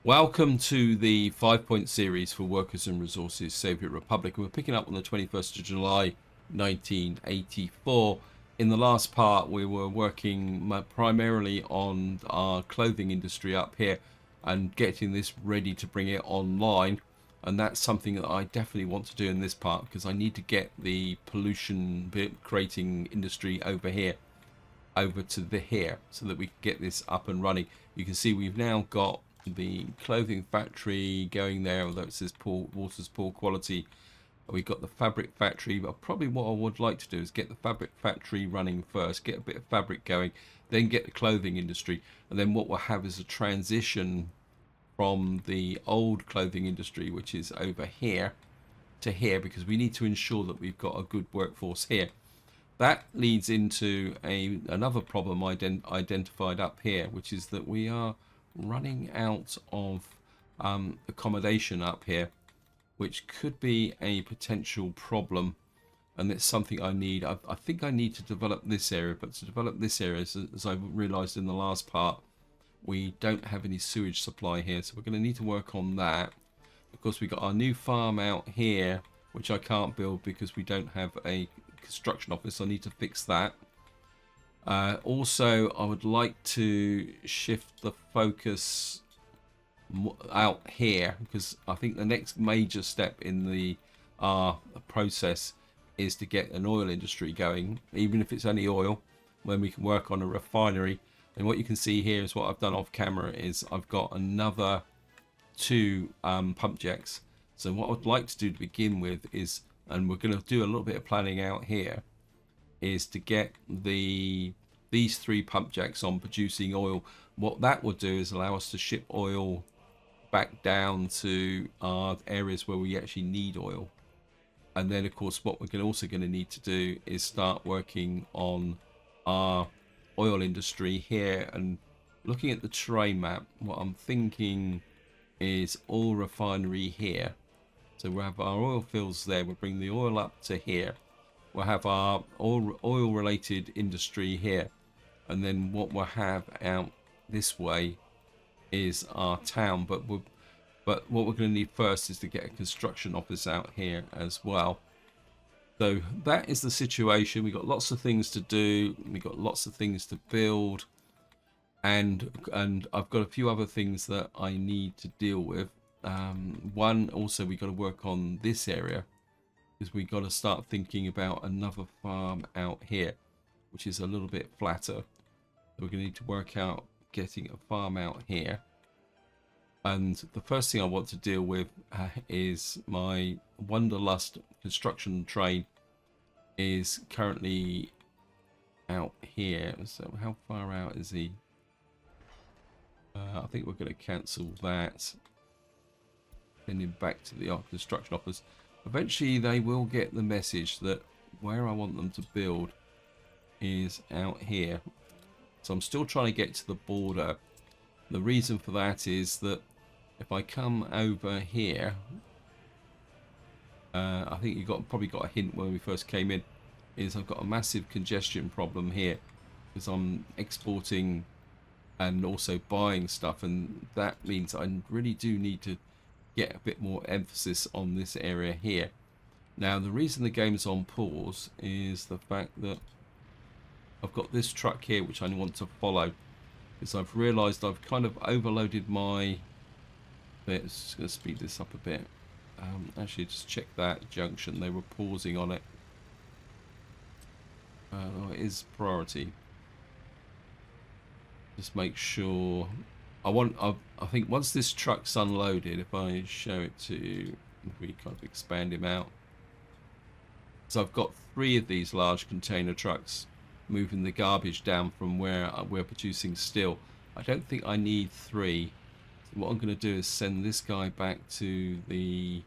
Welcome to the 5-point series for Workers and Resources Soviet Republic. And we're picking up on the 21st of July 1984. In the last part, we were working primarily on our clothing industry up here and getting this ready to bring it online. And that's something that I definitely want to do in this part because I need to get the pollution creating industry over here over to the here so that we can get this up and running. You can see we've now got the clothing factory going there, although it says poor water's poor quality. We've got the fabric factory, but probably what I would like to do is get the fabric factory running first, get a bit of fabric going, then get the clothing industry, and then what we'll have is a transition from the old clothing industry, which is over here, to here, because we need to ensure that we've got a good workforce here. That leads into another problem identified up here, which is that we are running out of accommodation up here, which could be a potential problem. And it's something I need. I think I need to develop this area, but to develop this area, as I realized in the last part, we don't have any sewage supply here, so we're going to need to work on that. Of course, we've got our new farm out here, which I can't build because we don't have a construction office. I need to fix that. Also, I would like to shift the focus out here because I think the next major step in the process is to get an oil industry going, even if it's only oil, when we can work on a refinery. And what you can see here is what I've done off camera is I've got another two pump jacks. So what I'd like to do to begin with is, and we're going to do a little bit of planning out here, is to get these three pump jacks on producing oil. What that will do is allow us to ship oil back down to our areas where we actually need oil. And then of course what we're also going to need to do is start working on our oil industry here. And looking at the terrain map, what I'm thinking is oil refinery here. So we'll have our oil fields there, we'll bring the oil up to here, we'll have our oil related industry here, and then what we'll have out this way is our town. But what we're going to need first is to get a construction office out here as well. So that is the situation. We've got lots of things to do, we've got lots of things to build, and I've got a few other things that I need to deal with. One, also we got to work on this area because we got to start thinking about another farm out here, which is a little bit flatter. So we're going to need to work out getting a farm out here. And the first thing I want to deal with is my Wanderlust construction train is currently out here. So how far out is he? I think we're going to cancel that. Send him back to the construction office. Eventually they will get the message that where I want them to build is out here. So I'm still trying to get to the border. The reason for that is that if I come over here, I think you probably got a hint when we first came in, is I've got a massive congestion problem here because I'm exporting and also buying stuff, and that means I really do need to get a bit more emphasis on this area here. Now the reason the game's on pause is the fact that I've got this truck here which I want to follow, because I've realized I've kind of overloaded my Just going to speed this up a bit. Actually, just check that junction. They were pausing on it. Oh, it is priority. Just make sure. I think once this truck's unloaded, if I show it to you, if we kind of expand him out. So I've got 3 of these large container trucks moving the garbage down from where we're producing steel. I don't think I need 3. So what I'm going to do is send this guy back to the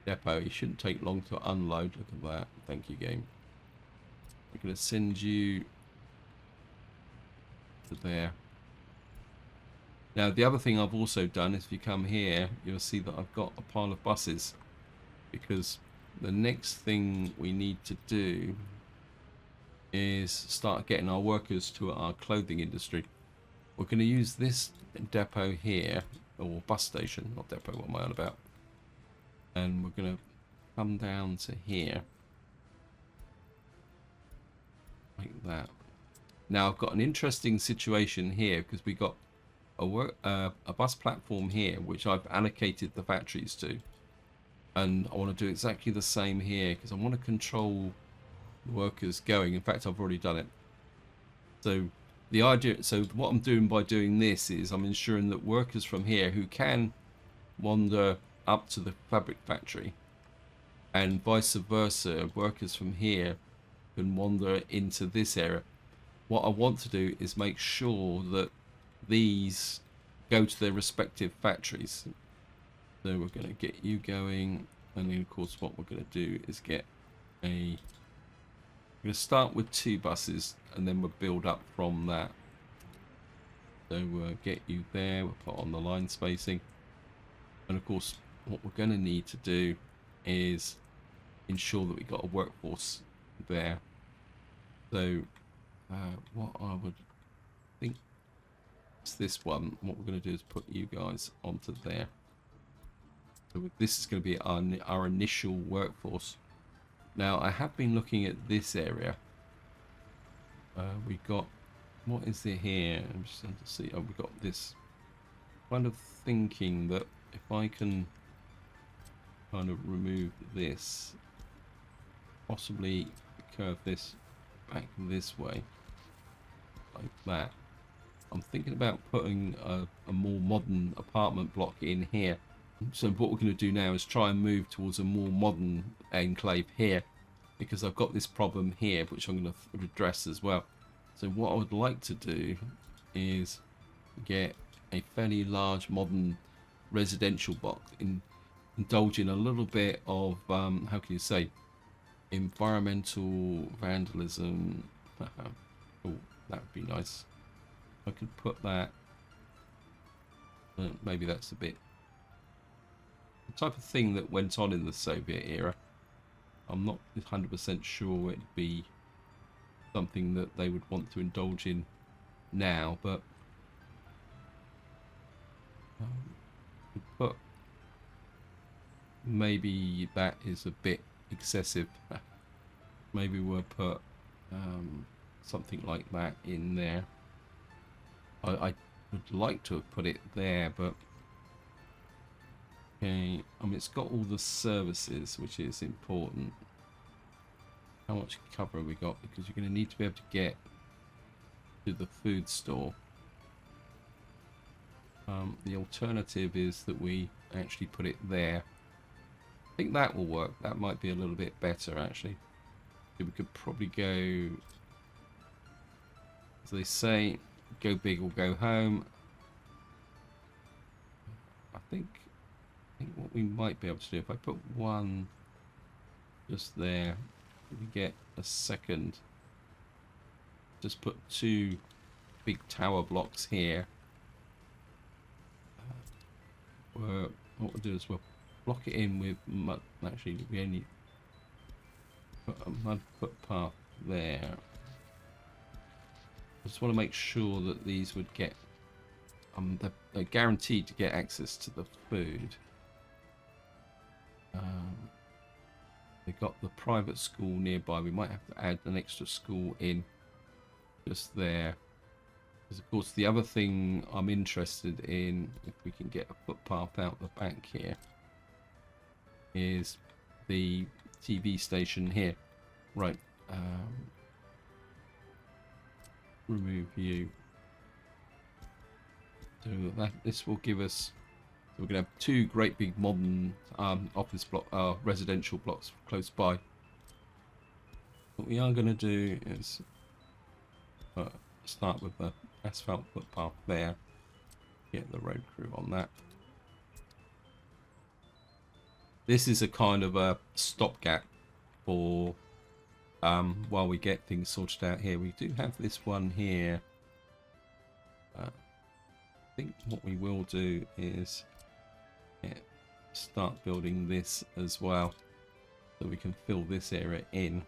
depot. He shouldn't take long to unload. Look at that. Thank you, game. We're going to send you to there. Now the other thing I've also done is if you come here, you'll see that I've got a pile of buses, because the next thing we need to do is start getting our workers to our clothing industry. We're going to use this depot here or bus station, not depot, what am I on about? And we're going to come down to here. Like that. Now I've got an interesting situation here because we got a bus platform here which I've allocated the factories to, and I want to do exactly the same here because I want to control the workers going. In fact, I've already done it. So the idea, so what I'm doing by doing this is I'm ensuring that workers from here who can wander up to the fabric factory, and vice versa, workers from here can wander into this area. What I want to do is make sure that these go to their respective factories. So we're going to get you going, and then of course what we're going to do is get we're going to start with 2 buses and then we'll build up from that. So we'll get you there, we'll put on the line spacing, and of course what we're going to need to do is ensure that we've got a workforce there. So what I would think is this one, what we're going to do is put you guys onto there. So this is going to be our initial workforce. Now I have been looking at this area. We got, what is it here? I'm just trying to see. Oh, we got this. Kind of thinking that if I can kind of remove this, possibly curve this back this way, like that. I'm thinking about putting a more modern apartment block in here. So what we're going to do now is try and move towards a more modern enclave here, because I've got this problem here which I'm going to address as well. So what I would like to do is get a fairly large modern residential block, indulge in a little bit of how can you say, environmental vandalism. Oh, that would be nice. I could put that, maybe that's a bit the type of thing that went on in the Soviet era. I'm not 100% sure it'd be something that they would want to indulge in now, but maybe that is a bit excessive. Maybe we'll put something like that in there. I would like to have put it there, but okay, I mean, it's got all the services, which is important. How much cover have we got? Because you're going to need to be able to get to the food store. The alternative is that we actually put it there. I think that will work. That might be a little bit better, actually. We could probably go, as they say, go big or go home. I think what we might be able to do, if I put one just there, we get a second. Just put 2 big tower blocks here. What we'll do is we'll block it in with mud. Actually, we only put a mud footpath there. I just want to make sure that these would get, they're guaranteed to get access to the food. They've got the private school nearby. We might have to add an extra school in just there. Because of course the other thing I'm interested in, if we can get a footpath out the back here, is the TV station here. Right. Remove you. So this will give us, so we're going to have 2 great big modern office block, residential blocks close by. What we are going to do is start with the asphalt footpath there. Get the road crew on that. This is a kind of a stopgap for while we get things sorted out here. We do have this one here. I think what we will do is start building this as well, so we can fill this area in.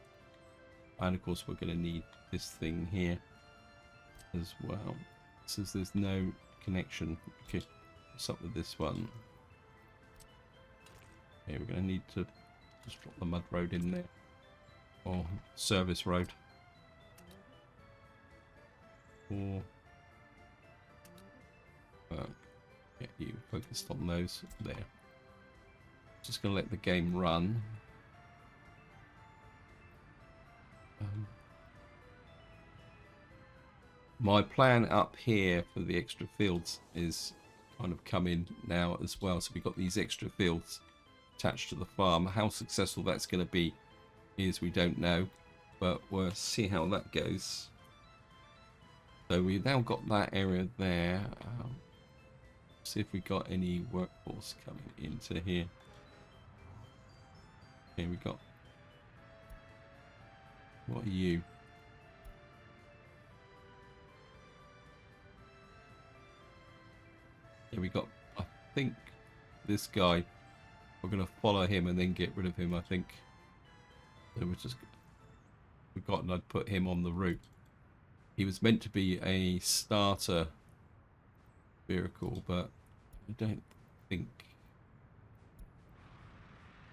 And of course we're going to need this thing here as well. It says there's no connection. Okay, What's up with this one? Okay, we're going to need to just drop the mud road in there. Or service road. Or get you focused on those there. Just going to let the game run. My plan up here for the extra fields is kind of coming now as well. So we've got these extra fields attached to the farm. How successful that's going to be is we don't know, but we'll see how that goes. So we've now got that area there. See if we got any workforce coming into here. Here we got. What are you? Here we got. I think this guy. We're gonna follow him and then get rid of him. I think. So we're just forgotten I'd put him on the route. He was meant to be a starter vehicle, but I don't think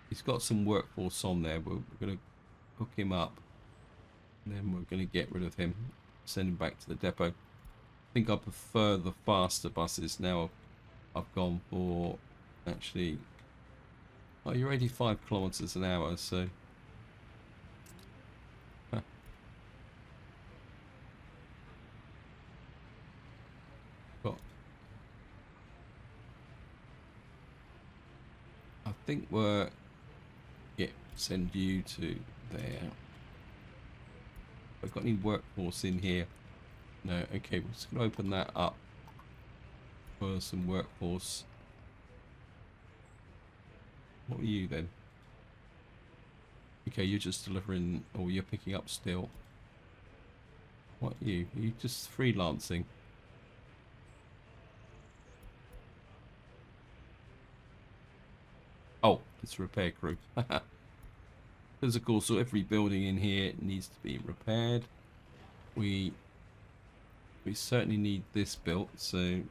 he's got some workforce on there. We're going to hook him up, and then we're going to get rid of him, send him back to the depot. I think I prefer the faster buses now. I've gone for actually. Oh, you're 85 kilometers an hour, so. I think we're send you to there. I've got any workforce in here? No. Okay, we're just gonna open that up for some workforce. What are you then? Okay, you're just delivering, or you're picking up still. What are you? Are you just freelancing? Oh, it's a repair crew. Because of course, so every building in here needs to be repaired. We certainly need this built. So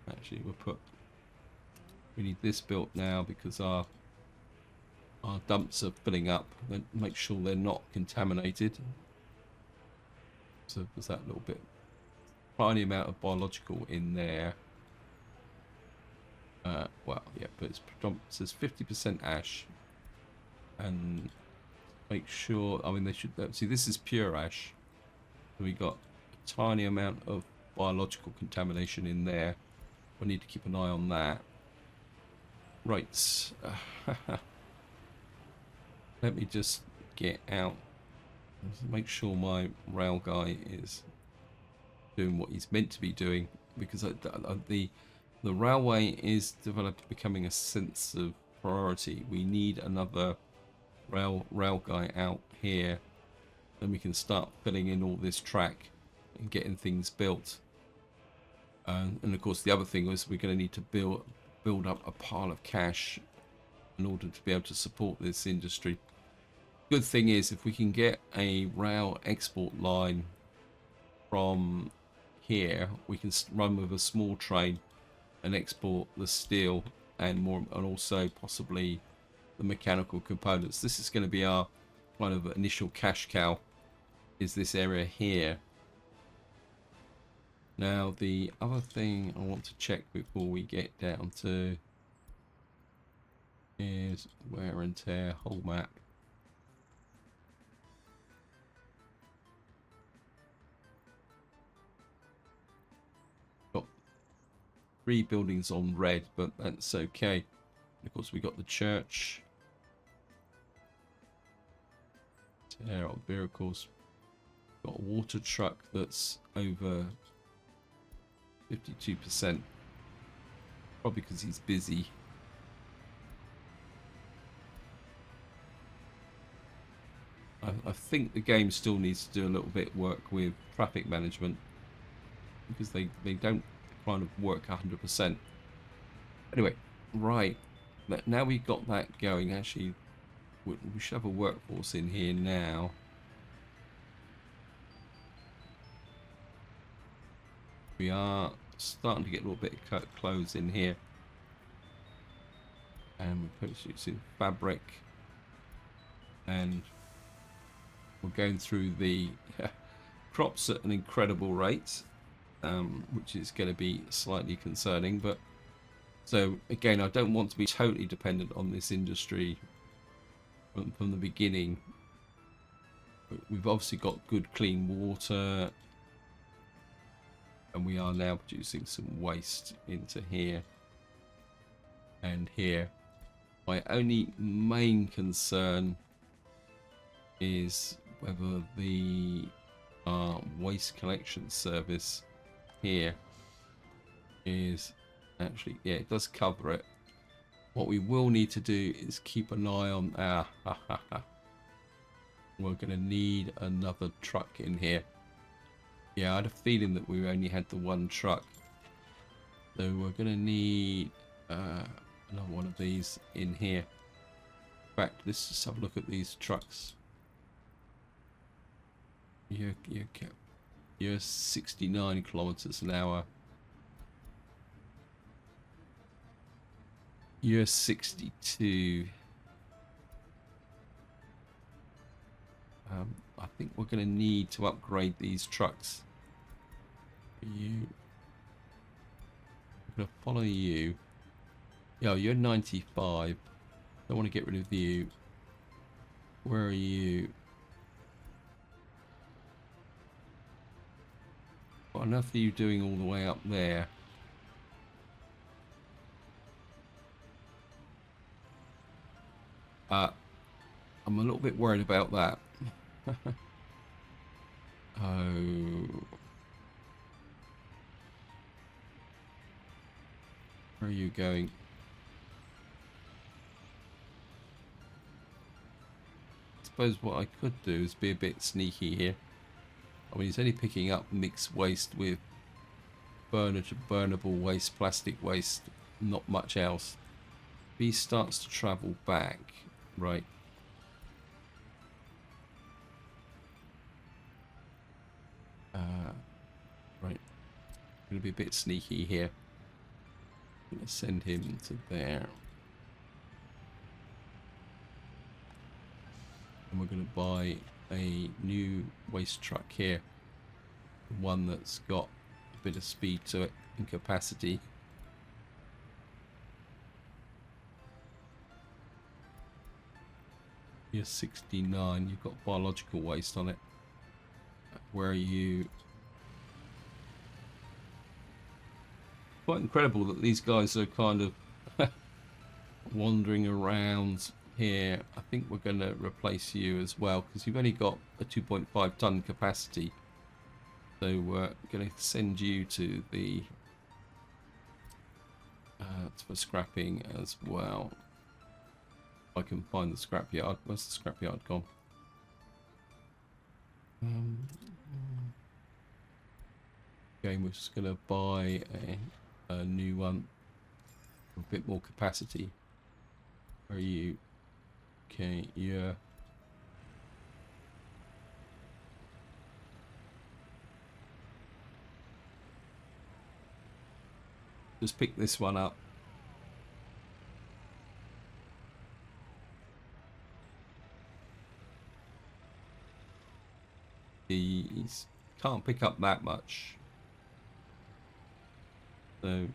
actually, we need this built now because our dumps are filling up. Then make sure they're not contaminated. So there's that little bit, tiny amount of biological in there. Well, yeah, but it says 50% ash, and make sure. I mean, they should see this is pure ash. So we got a tiny amount of biological contamination in there. We need to keep an eye on that. Right. Let me just get out. Make sure my rail guy is doing what he's meant to be doing, because the railway is becoming a sense of priority. We need another rail guy out here, and we can start filling in all this track and getting things built. And of course, the other thing is we're going to need to build up a pile of cash in order to be able to support this industry. Good thing is, if we can get a rail export line from here, we can run with a small train and export the steel and also possibly the mechanical components. This is going to be our kind of initial cash cow, is this area here. Now the other thing I want to check before we get down to is wear and tear, whole map. Got 3 buildings on red, but that's okay. Of course, we got the church. Tear up vehicles. Got a water truck that's over 52%. Probably because he's busy. I think the game still needs to do a little bit of work with traffic management, because they don't kind of work 100%. Anyway, right. Now we've got that going. Actually, we should have a workforce in here now. We are starting to get a little bit of clothes in here. and we're purchasing fabric, and we're going through the crops at an incredible rate, which is going to be slightly concerning. But so again, I don't want to be totally dependent on this industry from the beginning. We've obviously got good clean water, and we are now producing some waste into here and here. My only main concern is whether the waste collection service here is actually, yeah, it does cover it. What we will need to do is keep an eye on we're going to need another truck in here. Yeah, I had a feeling that we only had the one truck, so we're going to need another one of these in here. In fact, let's just have a look at these trucks. You're 69 kilometers an hour. You're 62. I think we're going to need to upgrade these trucks. I'm going to follow you. Yo, you're 95. Don't want to get rid of you. Where are you? What enough are you doing all the way up there? I'm a little bit worried about that. Oh. Where are you going? I suppose what I could do is be a bit sneaky here. I mean, he's only picking up mixed waste with burnable waste, plastic waste, not much else. If he starts to travel back, right. Right. I'm going to be a bit sneaky here. I'm going to send him to there. And we're going to buy a new waste truck here. One that's got a bit of speed to it and capacity. You're 69. You've got biological waste on it. Where are you? Quite incredible that these guys are kind of wandering around here. I think we're going to replace you as well because you've only got a 2.5 ton capacity. So we're going to send you to the for scrapping as well. If I can find the scrapyard. Where's the scrapyard gone? Okay, we're just going to buy a new one with a bit more capacity. Where are you? Okay, yeah. Just pick this one up. He can't pick up that much. So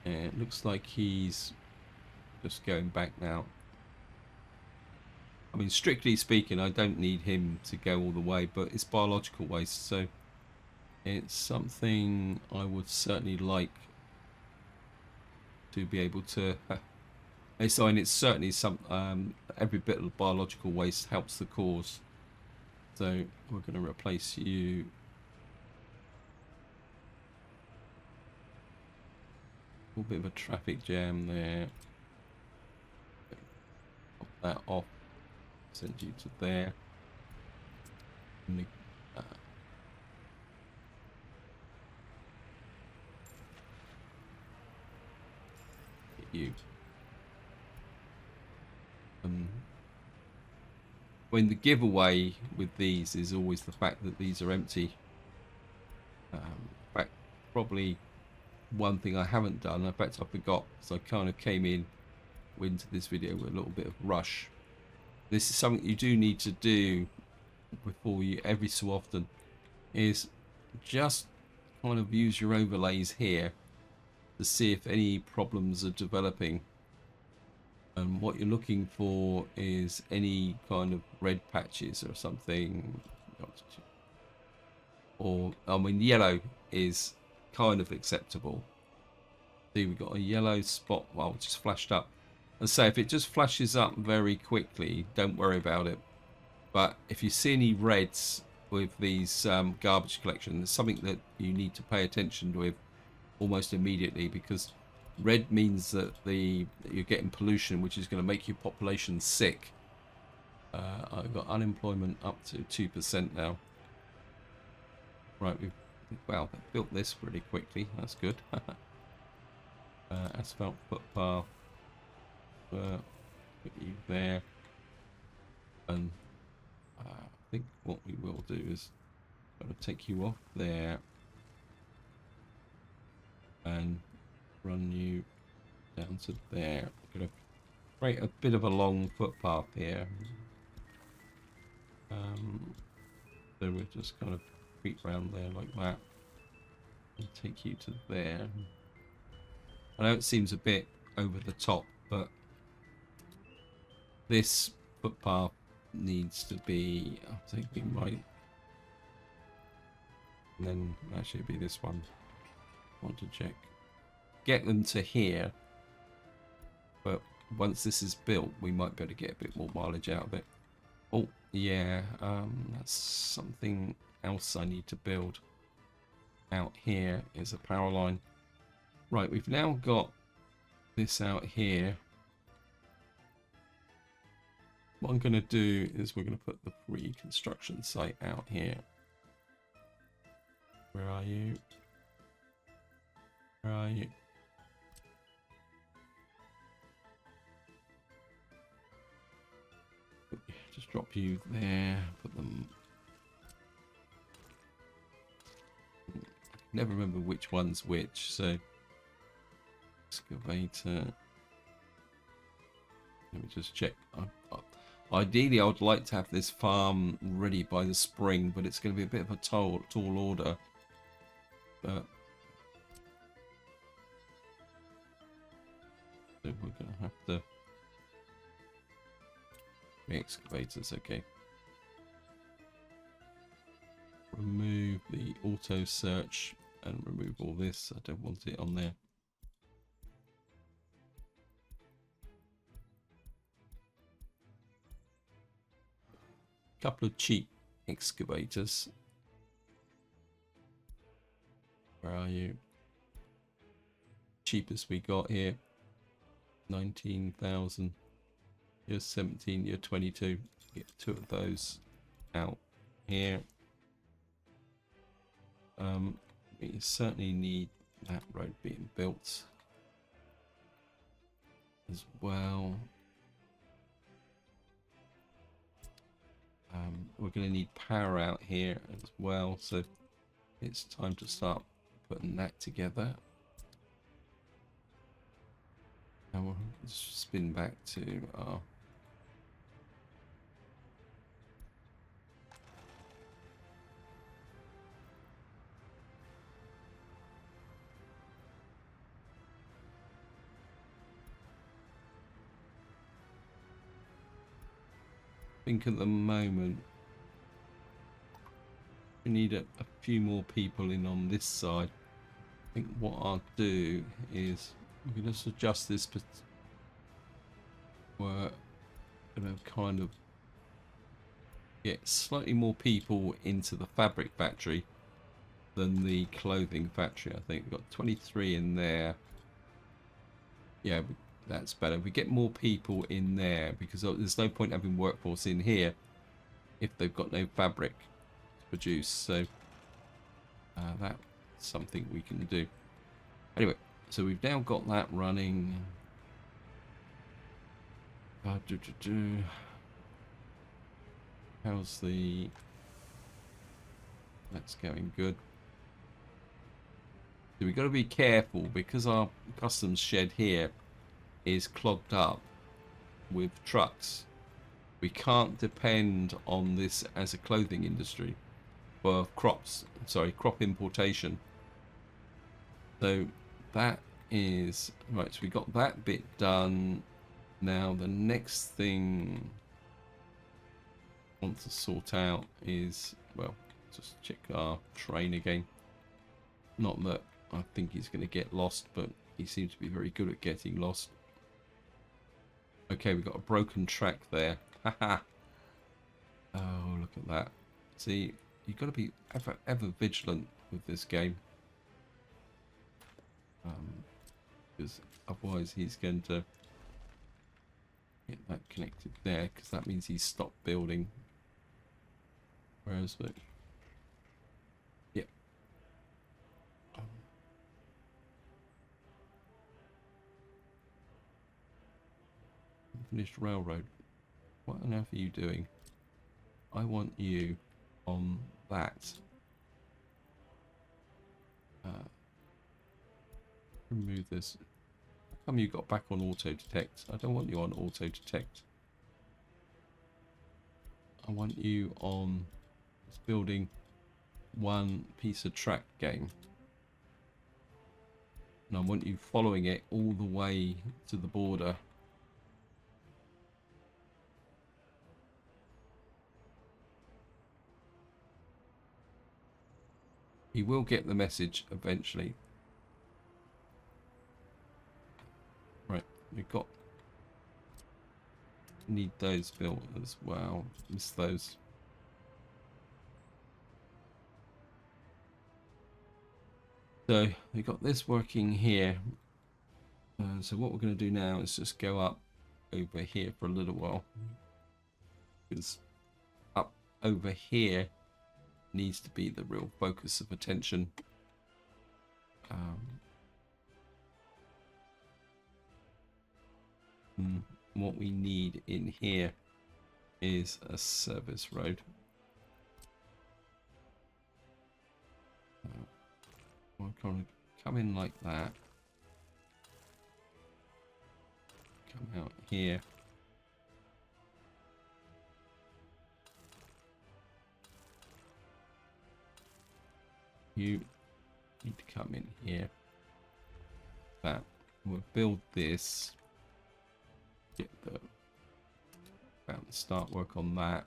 yeah, it looks like he's just going back now. I mean, strictly speaking, I don't need him to go all the way, but it's biological waste, so it's something I would certainly like to be able to. So, and it's certainly some. Every bit of biological waste helps the cause. So we're going to replace you. A little bit of a traffic jam there. Pop that off. Send you to there. And the, you. When the giveaway with these is always the fact that these are empty. In fact, probably one thing I haven't done. In fact, I forgot, so I kind of came into this video with a little bit of rush. This is something you do need to do before you, every so often, is just kind of use your overlays here to see if any problems are developing. And what you're looking for is any kind of red patches or something. Or, I mean, yellow is kind of acceptable. See, we've got a yellow spot, well, just flashed up. And so if it just flashes up very quickly, don't worry about it. But if you see any reds with these garbage collection, it's something that you need to pay attention with almost immediately, because red means that you're getting pollution, which is going to make your population sick. I've got unemployment up to 2% now. Right, we've built this pretty quickly. That's good. Asphalt footpath. Put you there, and I think what we will do is take you off there and run you down to there. I'm going to create a bit of a long footpath here. So we'll just kind of creep around there like that and take you to there. I know it seems a bit over the top, but this footpath needs to be, I think we might, and then actually be this one. Want to check, get them to here, but once this is built, we might be able to get a bit more mileage out of it. Oh yeah, that's something else I need to build out here, is a power line. Right, we've now got this out here. What I'm going to do is we're going to put the free construction site out here. Where are you? Where are you? Just drop you there. Put them. I never remember which one's which. So excavator. Let me just check. Ideally, I would like to have this farm ready by the spring, but it's going to be a bit of a tall order. But so we're going to have to excavators. Okay. Remove the auto search and remove all this. I don't want it on there. Couple of cheap excavators. Where are you? Cheapest we got here, 19,000. You're 17. You're 22. Get 2 of those out here. We certainly need that road being built as well. We're going to need power out here as well, so it's time to start putting that together. And we'll spin back to our I think at the moment we need a few more people in on this side. I think what I'll do is we can just adjust this, but we're going to kind of get slightly more people into the fabric factory than the clothing factory. I think we've got 23 in there. Yeah, that's better. We get more people in there because there's no point having workforce in here if they've got no fabric to produce. So that's something we can do. Anyway, so we've now got that running. How's the... That's going good. So we've got to be careful because our customs shed here is clogged up with trucks. We can't depend on this as a clothing industry for crop importation. So that is right. So we got that bit done. Now the next thing I want to sort out is, well, just check our train again. Not that I think he's going to get lost, but he seems to be very good at getting lost. Okay, we've got a broken track there. Haha. Oh, look at that. See, you've got to be ever vigilant with this game. Because otherwise he's going to get that connected there, because that means he's stopped building. Whereas, yep. Finished railroad. What on earth are you doing? I want you on that. Remove this. How come you got back on auto detect? I don't want you on auto detect. I want you on building one piece of track game. And I want you following it all the way to the border. He will get the message eventually. Right, we've got... need those built as well. Miss those. So we've got this working here. So what we're going to do now is just go up over here for a little while. Because up over here needs to be the real focus of attention. What we need in here is a service road. We're going to come in like that. Come out here. You need to come in here. That. We'll build this. Get the... about to start work on that.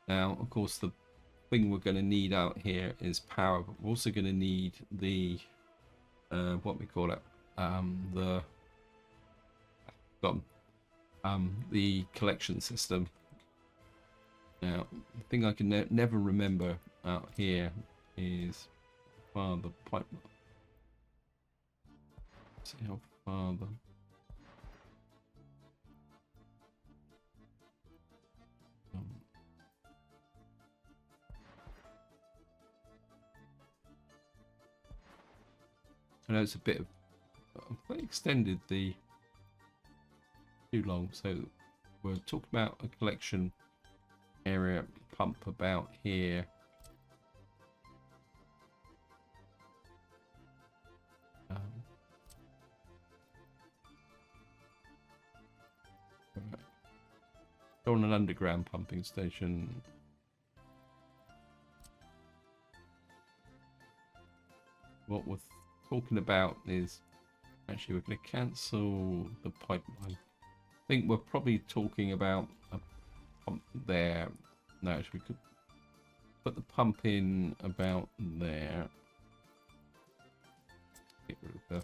Now, of course, the thing we're going to need out here is power, but we're also going to need the what we call it, the collection system. Now, the thing I can never remember out here is how far the pipe. See how far the... I know it's a bit of... I extended the... too long, so we're talking about a collection area pump about here. On an underground pumping station. What we're talking about is actually we're going to cancel the pipeline. I think we're probably talking about a pump there. No, actually we could put the pump in about there. Get rid of the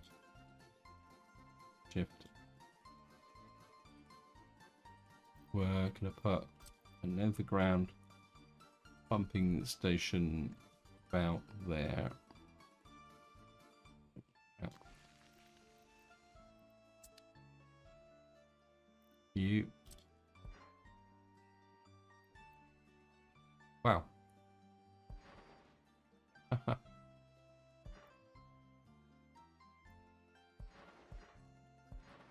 shift. We're going to put an overground pumping station about there. You. Wow.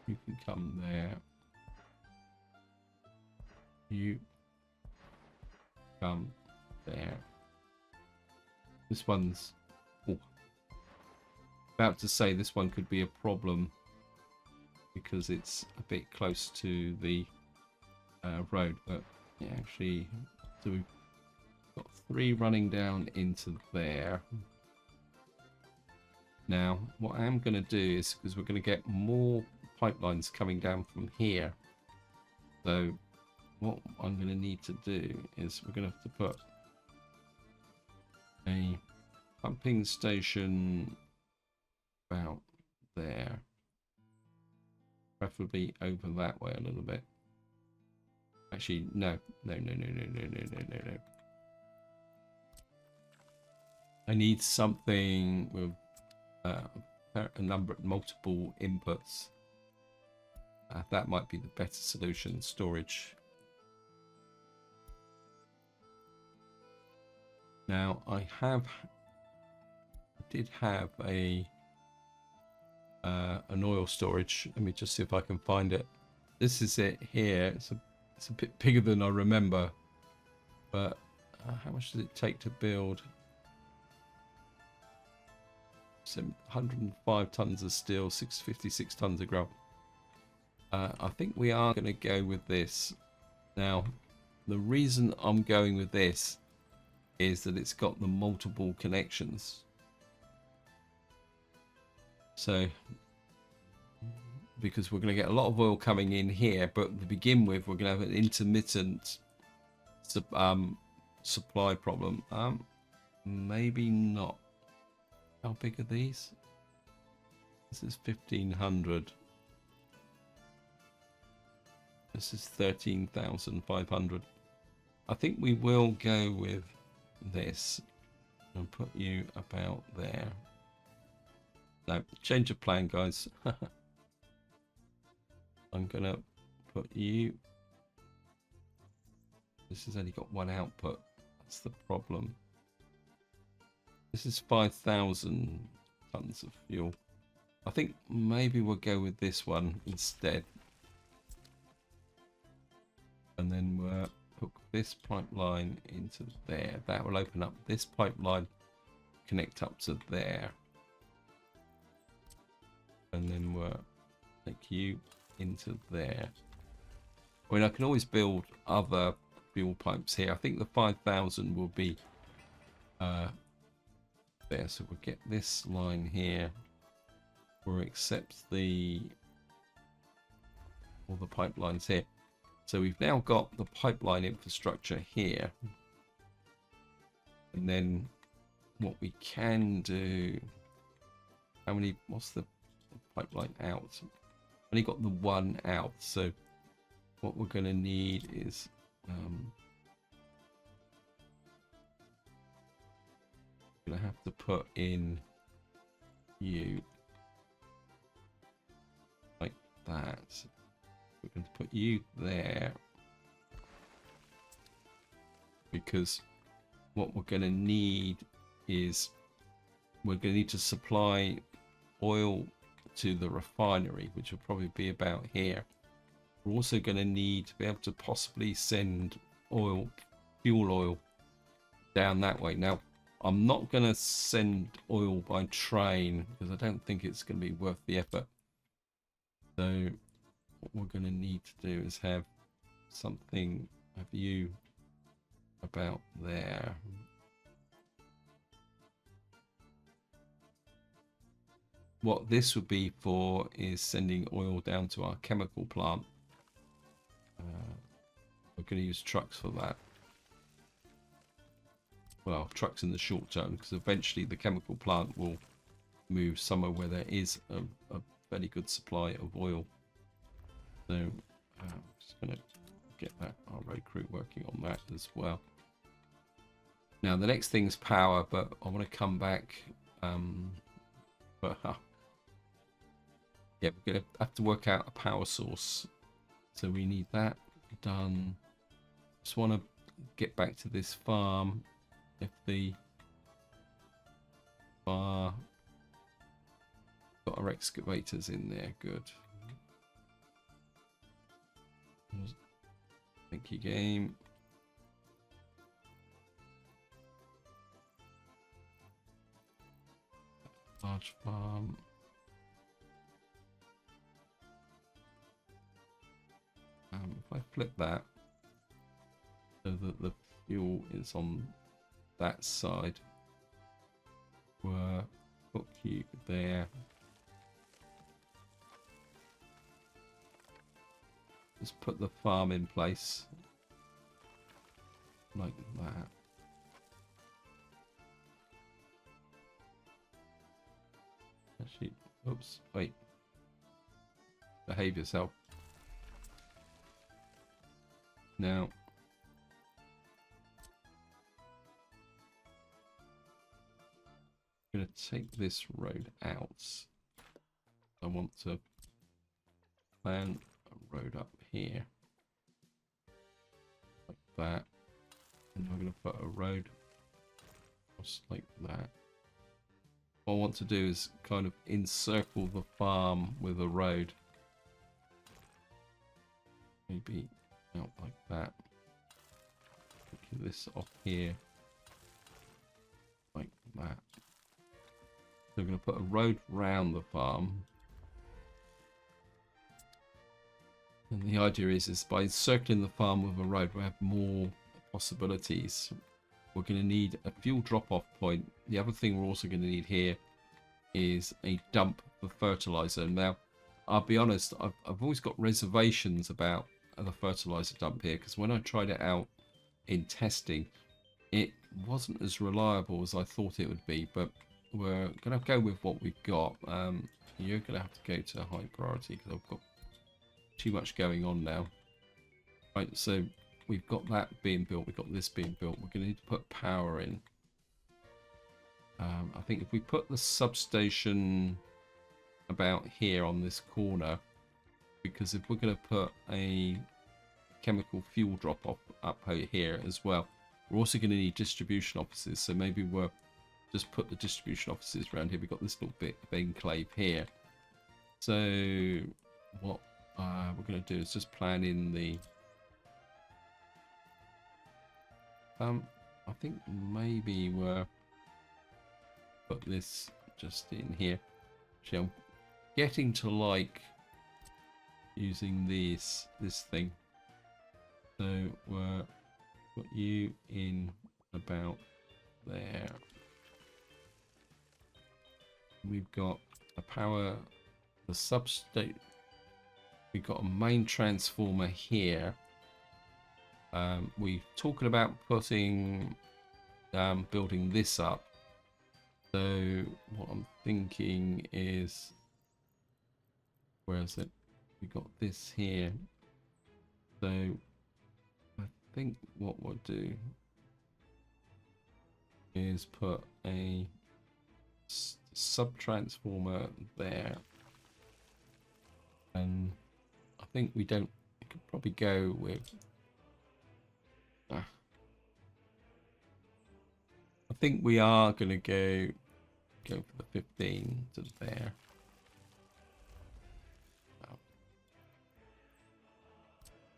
You can come there. You come there. This one's... oh, About to say this one could be a problem because it's a bit close to the road, but yeah, actually, so we've got 3 running down into there. Now, what I am going to do is, because we're going to get more pipelines coming down from here, so what I'm going to need to do is we're going to have to put a pumping station about there, preferably over that way a little bit. Actually, no. I need something with multiple inputs. That might be the better solution. Storage. Now I did have an oil storage. Let me just see if I can find it. This is it here. It's a bit bigger than I remember, but how much does it take to build? So 105 tons of steel, 656 tons of gravel. I think we are going to go with this. Now, the reason I'm going with this is that it's got the multiple connections. So, because we're going to get a lot of oil coming in here, but to begin with, we're going to have an intermittent supply problem. Maybe not. How big are these? This is 1500. This is 13,500. I think we will go with this and put you about there. No, change of plan, guys. I'm gonna put you. This has only got one output. That's the problem. This is 5,000 tons of fuel. I think maybe we'll go with this one instead. And then we'll hook this pipeline into there. That will open up this pipeline, connect up to there. And then we'll take you into there. I mean, I can always build other fuel pipes here. I think the 5,000 will be there. So we'll get this line here. We'll accept all the pipelines here. So we've now got the pipeline infrastructure here. And then what we can do, what's the pipeline out? Only got the one out. So what we're going to need is going to have to put in you like that. We're going to put you there because what we're going to need is we're going to need to supply oil to the refinery, which will probably be about here. We're also going to need to be able to possibly send fuel oil down that way. Now, I'm not going to send oil by train because I don't think it's going to be worth the effort. So what we're going to need to do is have something of you about there. What this would be for is sending oil down to our chemical plant. We're going to use trucks for that. Well, trucks in the short term, because eventually the chemical plant will move somewhere where there is a fairly good supply of oil. So I'm just going to get our road crew working on that as well. Now the next thing's power, but I want to come back. Yeah, we're going to have to work out a power source. So we need that done. Just want to get back to this farm. If the bar got our excavators in there, good. Thank you, game. Large farm. If I flip that so that the fuel is on that side, we'll put you there. Just put the farm in place like that. Actually, oops, wait. Behave yourself. Now, I'm going to take this road out. I want to plan a road up here. Like that. And I'm going to put a road just like that. What I want to do is kind of encircle the farm with a road. Maybe out like that. Taking this off here. Like that. So I'm going to put a road round the farm. And the idea is by encircling the farm with a road, we have more possibilities. We're going to need a fuel drop-off point. The other thing we're also going to need here is a dump for fertilizer. Now, I'll be honest, I've always got reservations about the fertilizer dump here, because when I tried it out in testing, it wasn't as reliable as I thought it would be. But we're going to go with what we've got. You're going to have to go to high priority because I've got too much going on now. Right, so we've got that being built, we've got this being built. We're going to need to put power in. I think if we put the substation about here on this corner, because if we're going to put a chemical fuel drop-off up here as well, we're also going to need distribution offices. So maybe we'll just put the distribution offices around here. We've got this little bit of enclave here. So what we're going to do is just plan in the... I think maybe we'll put this just in here. Actually, I'm getting to like using this thing. So we'll put you in about there. We've got a power, the substate. We've got a main transformer here. We're talking about putting, building this up. So what I'm thinking is, where is it? We got this here. So I think what we'll do is put a sub transformer there, and I think we don't. We could probably go with. I think we are going to go for the 15 to there.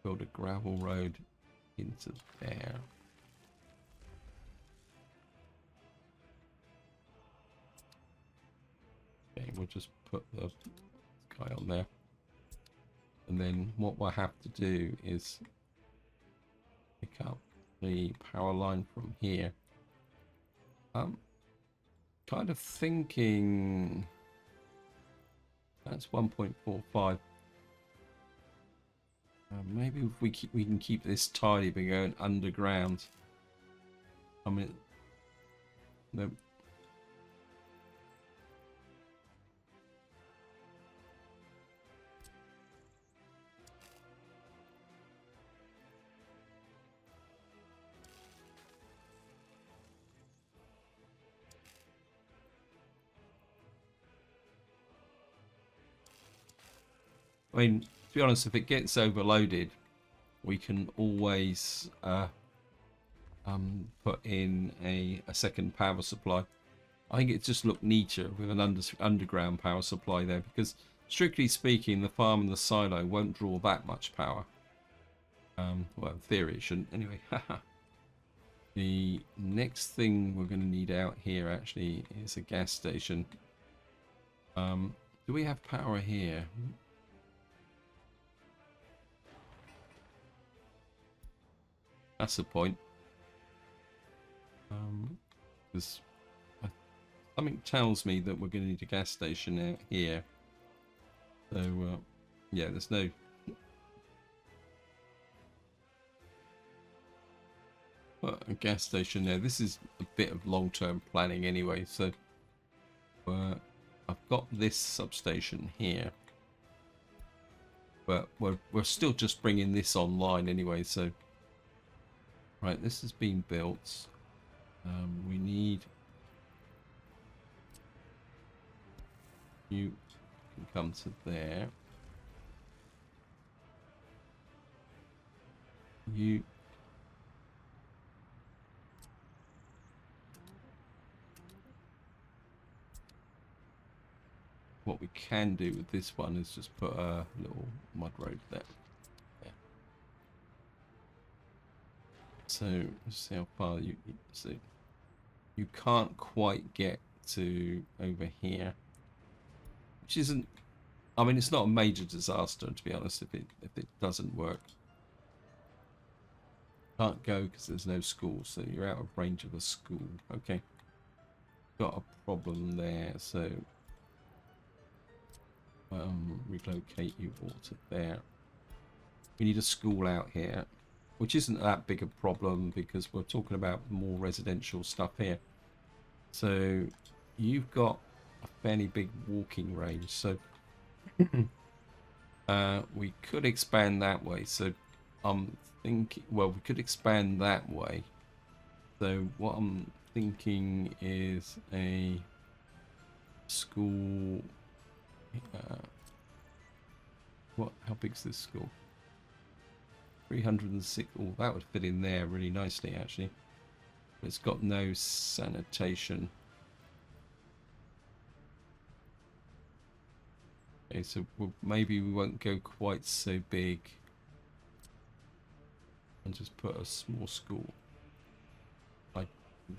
Build a gravel road into there. Okay, we'll just put the guy on there. And then what we'll have to do is pick up the power line from here. Kind of thinking that's 1.45. Maybe if we can keep this tidy by going underground. I mean, no. I mean, to be honest, if it gets overloaded, we can always put in a second power supply. I think it just looked neater with an underground power supply there, because strictly speaking, the farm and the silo won't draw that much power. Well, in theory it shouldn't. Anyway, the next thing we're going to need out here actually is a gas station. Do we have power here? That's the point. Because something tells me that we're going to need a gas station out here. So, yeah, there's no... a gas station there. This is a bit of long-term planning anyway, so... I've got this substation here. But we're still just bringing this online anyway, so... Right, this has been built. We need... You can come to there. You... What we can do with this one is just put a little mud road there. Yeah. So let's see how far you see. You can't quite get to over here, which isn't. I mean, it's not a major disaster, to be honest. If it doesn't work, can't go because there's no school, so you're out of range of a school. Okay, got a problem there. So. Relocate you all to there. We need a school out here, which isn't that big a problem because we're talking about more residential stuff here. So you've got a fairly big walking range, so we could expand that way. So I'm thinking, well, we could expand that way. So what I'm thinking is a school. How big's this school? 306. Oh, that would fit in there really nicely, actually. But it's got no sanitation. Okay, so maybe we won't go quite so big. And just put a small school. It'd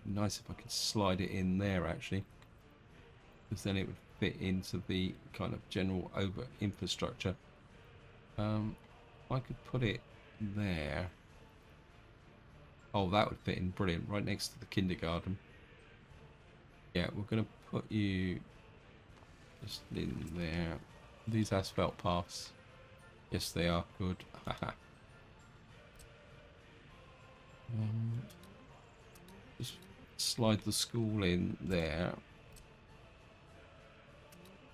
be nice if I could slide it in there, actually. Because then it would fit into the kind of general infrastructure. I could put it there. Oh, that would fit in brilliant, right next to the kindergarten. Yeah, we're going to put you just in there. These asphalt paths. Yes, they are good. Just slide the school in there.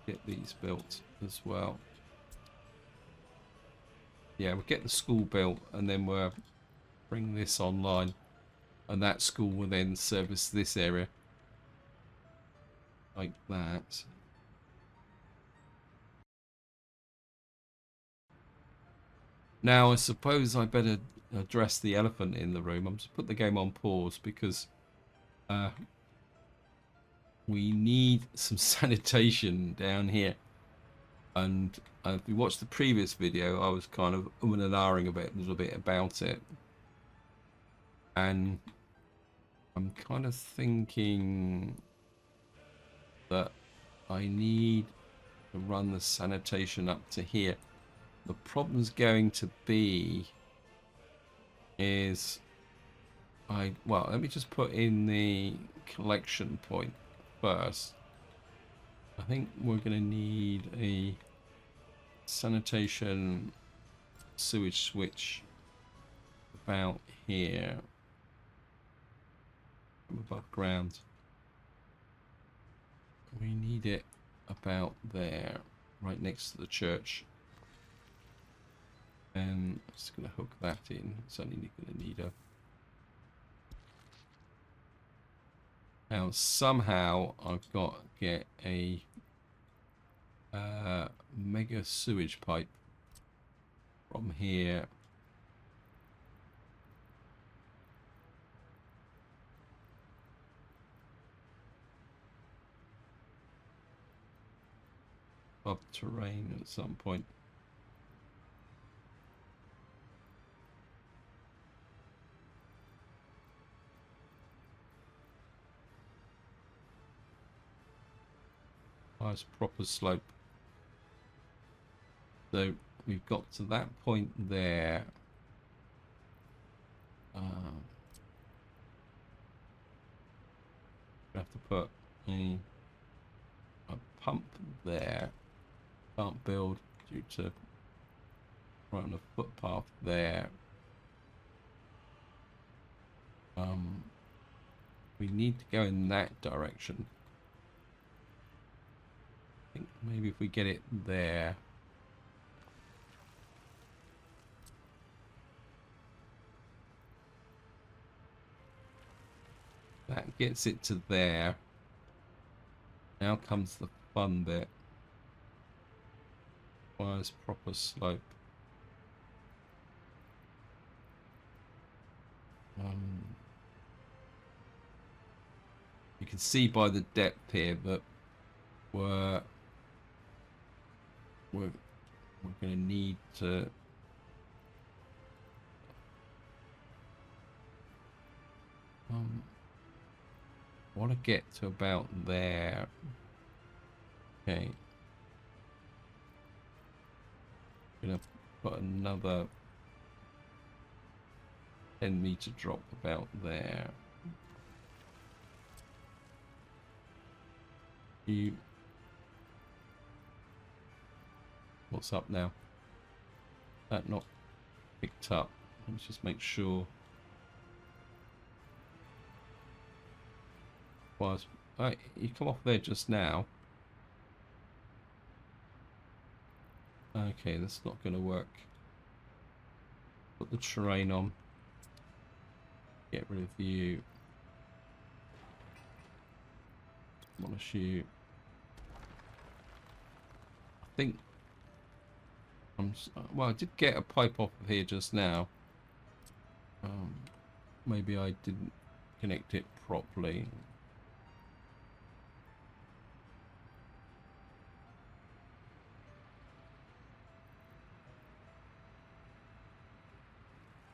Get these built as well. Yeah, we'll get the school built and then we'll bring this online. And that school will then service this area. Like that. Now, I suppose I better address the elephant in the room. I'm just put the game on pause because we need some sanitation down here. And if you watched the previous video, I was kind of and ahhing a little bit about it. And I'm kind of thinking that I need to run the sanitation up to here. The problem's going to be is well, let me just put in the collection point first. I think we're going to need a sanitation sewage switch about here above ground. We need it about there, right next to the church. And I'm just going to hook that in. It's only going to need a... Now, somehow I've got to get a mega sewage pipe from here above terrain at some point. Nice proper slope. So we've got to that point there. We have to put a pump there. Can't build due to right on a footpath there. We need to go in that direction. I think maybe if we get it there. That gets it to there. Now comes the fun bit. Requires proper slope. You can see by the depth here that we're going to need to want to get to about there. Okay. Gonna put another 10-meter drop about there. What's up now? That not picked up. Let's just make sure. Right, you come off there just now. Okay, that's not going to work. Put the terrain on. Get rid of you. Demolish you. I think well, I did get a pipe off of here just now. Maybe I didn't connect it properly.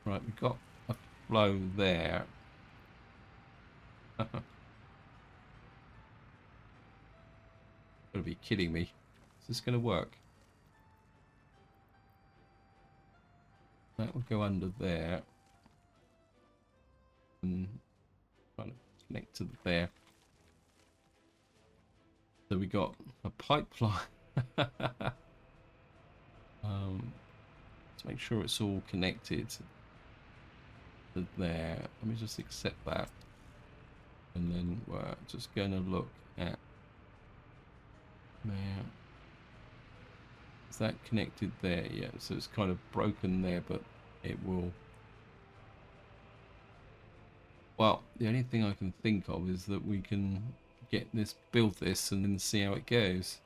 Right, we've got a flow there. Gotta be kidding me. Is this gonna work? That will go under there. And trying to connect to there. So we got a pipeline. To make sure it's all connected to there. Let me just accept that. And then we're just going to look at there. Is that connected there? Yeah, so it's kind of broken there, but it will. Well, the only thing I can think of is that we can build this and then see how it goes.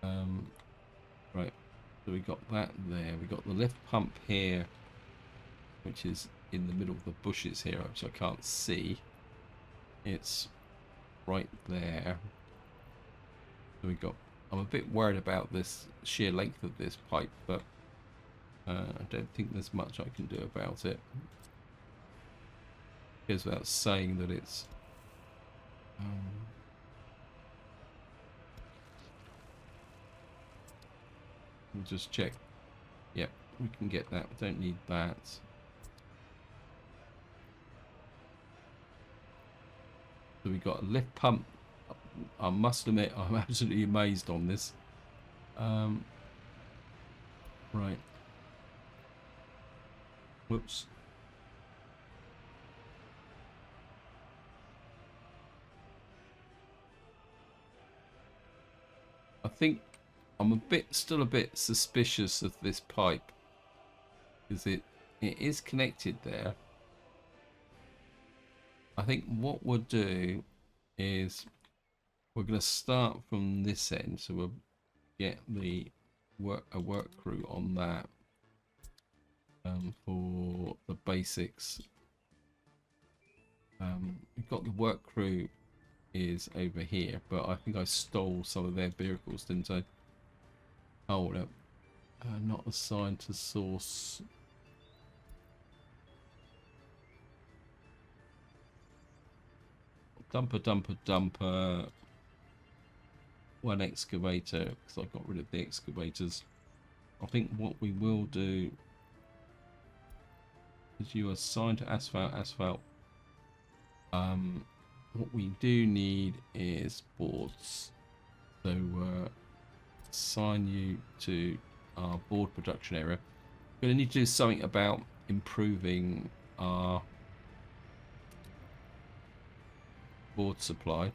Right, so we got that there. We got the lift pump here, which is in the middle of the bushes here, which I can't see. It's right there. So we got. I'm a bit worried about this sheer length of this pipe, but I don't think there's much I can do about it. It goes without saying that it's we'll just check. Yep, we can get that. We don't need that. So we got a lift pump. I must admit, I'm absolutely amazed on this. Right. Whoops. I think I'm still a bit suspicious of this pipe, because it is connected there. I think what we'll do is we're going to start from this end, so we'll get a work crew on that for the basics. We've got the work crew is over here, but I think I stole some of their vehicles, didn't I? Hold up. Not assigned to source. Dumper. one excavator because I got rid of the excavators. I think what we will do is you assign to asphalt. What we do need is boards. So assign you to our board production area. We're going to need to do something about improving our board supply.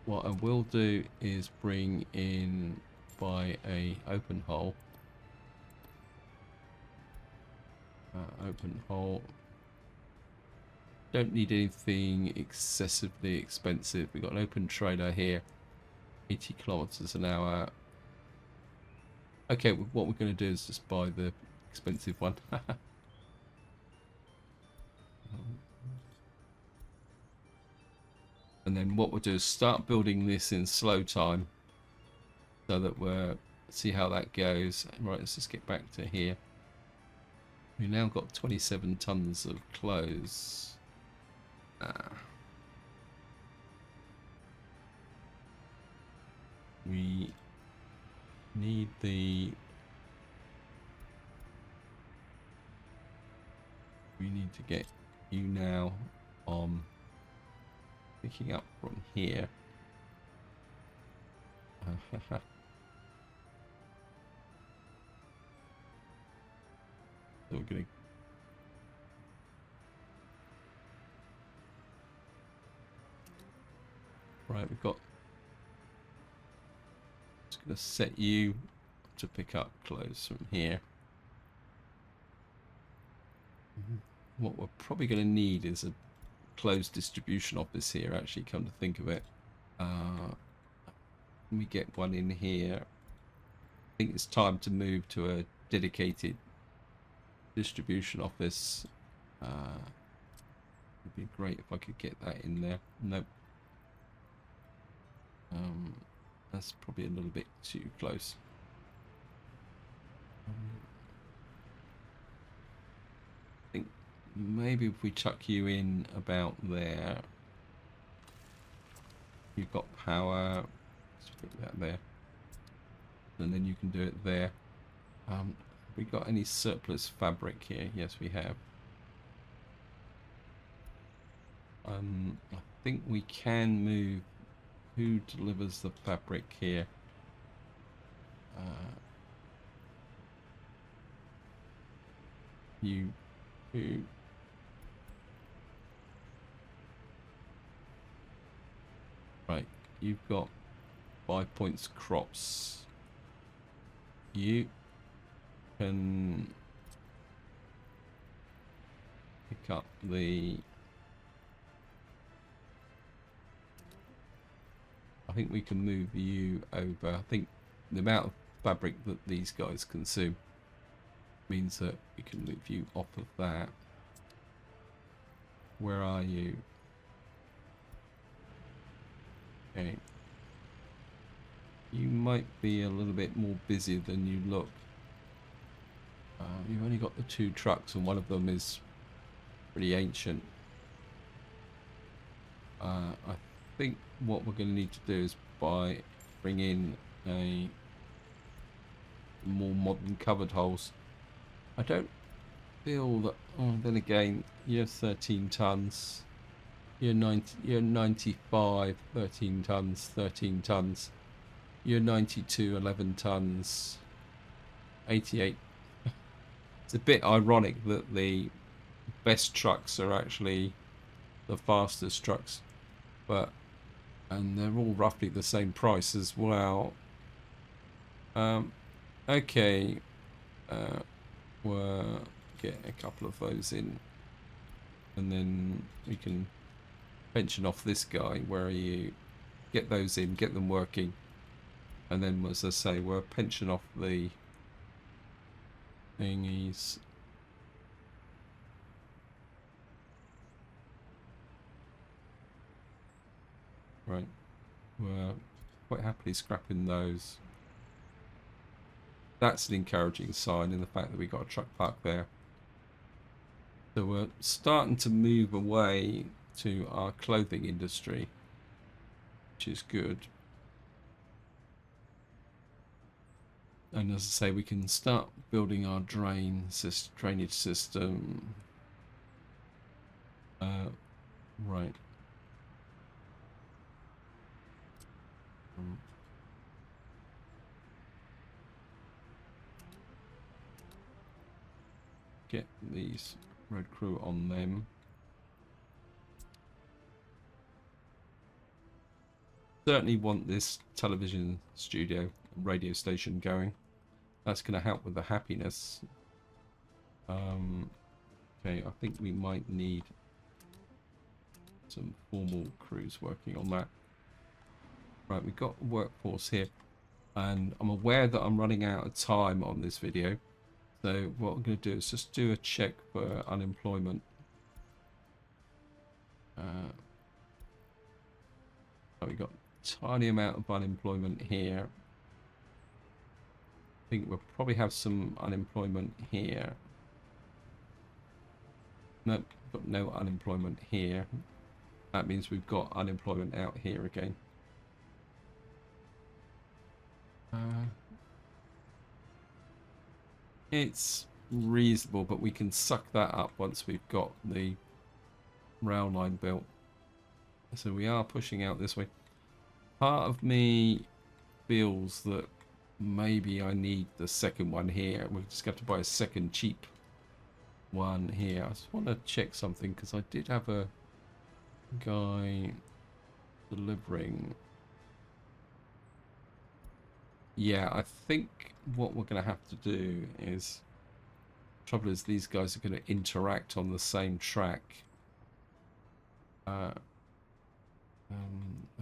What I will do is bring in by a open hole. Open hole. Don't need anything excessively expensive. We've got an open trailer here, 80 kilometers an hour. Okay, what we're going to do is just buy the expensive one. And then what we'll do is start building this in slow time so that we're see how that goes. Right, let's just get back to here. We now got 27 tons of clothes. We need to get you now on picking up from here. So we're gonna we've got just gonna set you to pick up clothes from here. What we're probably going to need is a closed distribution office here, actually, come to think of it. Let me get one in here. I think it's time to move to a dedicated distribution office. It'd be great if I could get that in there. Nope. That's probably a little bit too close. I think maybe if we chuck you in about there, you've got power. Let's put that there, and then you can do it there. Have we got any surplus fabric here? Yes, we have. I think we can move. Who delivers the fabric here? You. Who? Right, you've got 5 points crops. You can pick up the... I think we can move you over. I think the amount of fabric that these guys consume means that we can move you off of that. Where are you? Okay. You might be a little bit more busy than you look. You've only got the 2 trucks and one of them is pretty ancient. I think what we're going to need to do is bring in a more modern covered holes. I don't feel that. Oh, then again, you're 13 tons. You're 90. You're 95. 13 tons. 13 tons. You're 92. 11 tons. 88. It's a bit ironic that the best trucks are actually the fastest trucks, and they're all roughly the same price as well. Okay, we'll get a couple of those in, and then we can pension off this guy. Where are you? Get those in, get them working, and then, as I say, we'll pension off the thingies. Right, we're quite happily scrapping those. That's an encouraging sign in the fact that we got a truck park there. So we're starting to move away to our clothing industry, which is good. And as I say, we can start building our drainage system. Right. Get these road crew on them. Certainly want this television studio, radio station going. That's going to help with the happiness. Okay, I think we might need some formal crews working on that. Right, we've got a workforce here, and I'm aware that I'm running out of time on this video. So what I'm going to do is just do a check for unemployment. We've got a tiny amount of unemployment here. I think we'll probably have some unemployment here. Nope, got no unemployment here. That means we've got unemployment out here again. It's reasonable, but we can suck that up once we've got the rail line built. So we are pushing out this way. Part of me feels that maybe I need the second one here. We just have to buy a second cheap one here. I just want to check something because I did have a guy delivering. Yeah, I think what we're going to have to do is, trouble is these guys are going to interact on the same track. It'd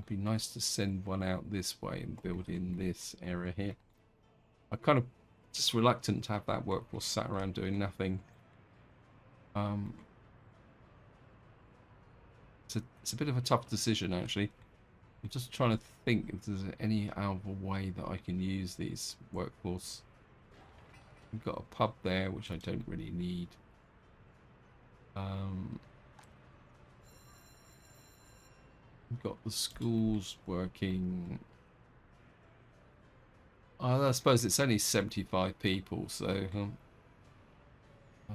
be nice to send one out this way and build in this area here. I'm kind of just reluctant to have that workforce sat around doing nothing. It's a bit of a tough decision, actually. I'm just trying to think if there's any other way that I can use these workforce. We've got a pub there, which I don't really need. We've got the schools working. I suppose it's only 75 people, so I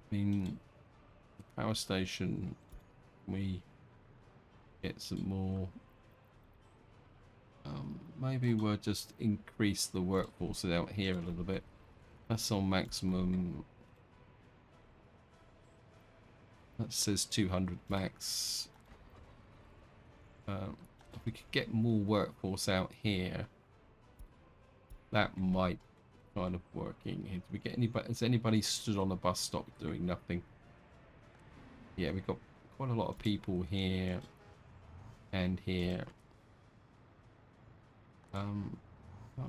mean, the power station, we get some more. Maybe we'll just increase the workforce out here a little bit. That's on maximum. That says 200 max. If we could get more workforce out here, that might kind of working. Did we get anybody? Has anybody stood on a bus stop doing nothing? Yeah, we've got quite a lot of people here and here.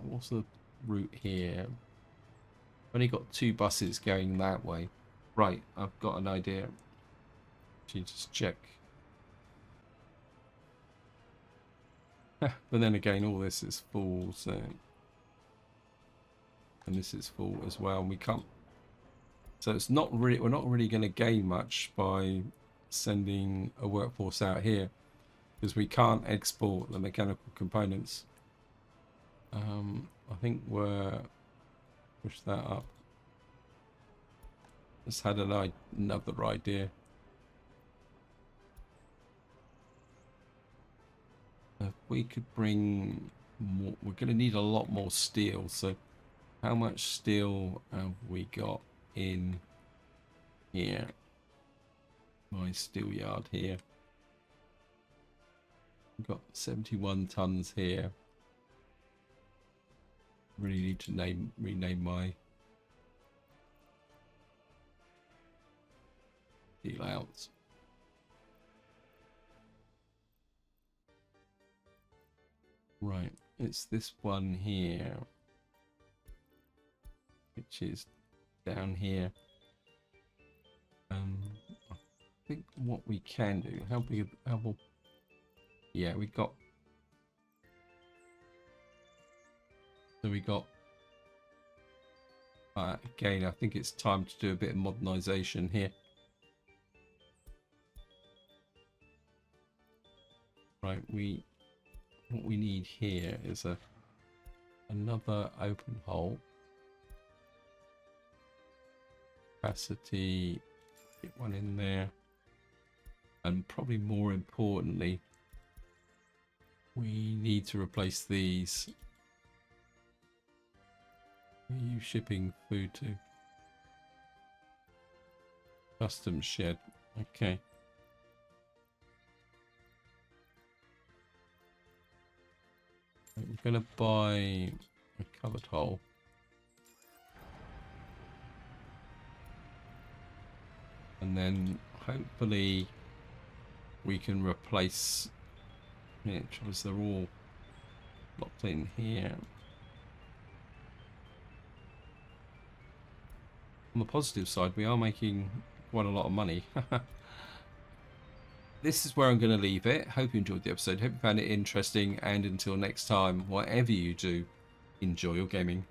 What's the route here? Only got 2 buses going that way. Right, I've got an idea. Actually, just check. But then again, all this is full, so, and this is full as well. And we can't. So it's not really. We're not really going to gain much by sending a workforce out here because we can't export the mechanical components. I think we're push that up. Just had another idea. If we could bring more, we're going to need a lot more steel. So how much steel have we got in here? My steel yard here. We've got 71 tons here. Really need to rename my deal outs. Right, it's this one here, which is down here. I think what we can do, how big, yeah, we got. So we got, again, I think it's time to do a bit of modernization here. Right, what we need here is a another open hole. Capacity, get one in there. And probably more importantly, we need to replace these. Where are you shipping food to? Custom shed. Okay. We're going to buy a covered hole. And then hopefully we can replace it because they're all locked in here. On the positive side, we are making quite a lot of money. This is where I'm going to leave it. Hope you enjoyed the episode. Hope you found it interesting. And until next time, whatever you do, enjoy your gaming.